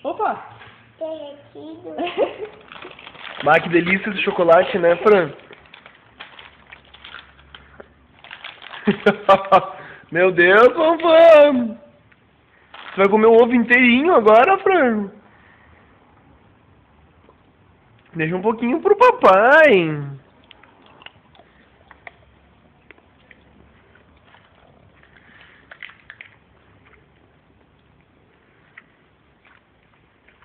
Opa! Derretido. Bah, que delícia esse chocolate, né, Fran? Meu Deus, Fran! Você vai comer o ovo inteirinho agora, Fran? Deixa um pouquinho pro papai.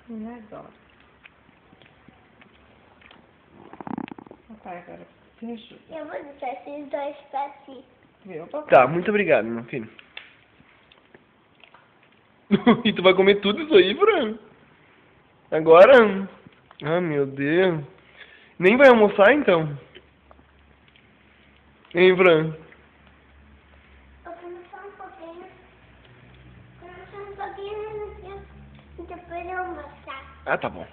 Me adoro. Papai, agora você ajuda. Eu vou deixar esses dois pra ti. Viu, papai? Tá, muito obrigado, meu filho. E tu vai comer tudo isso aí, Fran? Agora? Ah, meu Deus. Nem vai almoçar, então? Hein, Fran? Eu como só um pouquinho. Como só um pouquinho e depois eu almoçar. Ah, tá bom.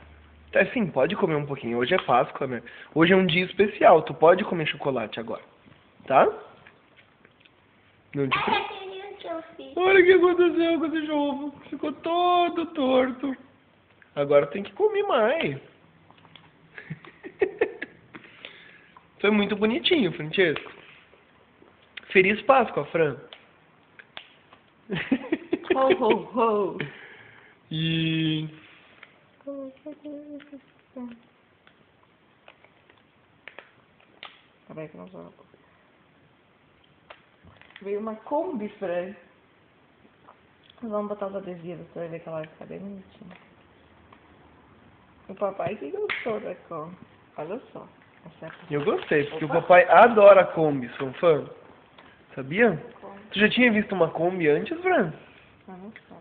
Tá, sim, pode comer um pouquinho. Hoje é Páscoa, né? Hoje é um dia especial. Tu pode comer chocolate agora. Tá? Não te... Olha aquele que eu fiz. Olha o que aconteceu com esse ovo. Ficou todo torto. Agora tem que comer mais. Foi muito bonitinho, Francesco. Feliz Páscoa, Fran. Ho, ho, ho. E... Peraí que nós vamos... Veio uma Kombi, Fran. Nós vamos botar os adesivos, você vai ver que ela vai ficar bem bonitinha. O papai que gostou da Kombi. Olha só. Eu gostei, porque o papai adora Kombi, sou um fã. Sabia? Tu já tinha visto uma Kombi antes, Fran? Olha só.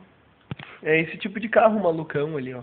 É esse tipo de carro malucão ali, ó.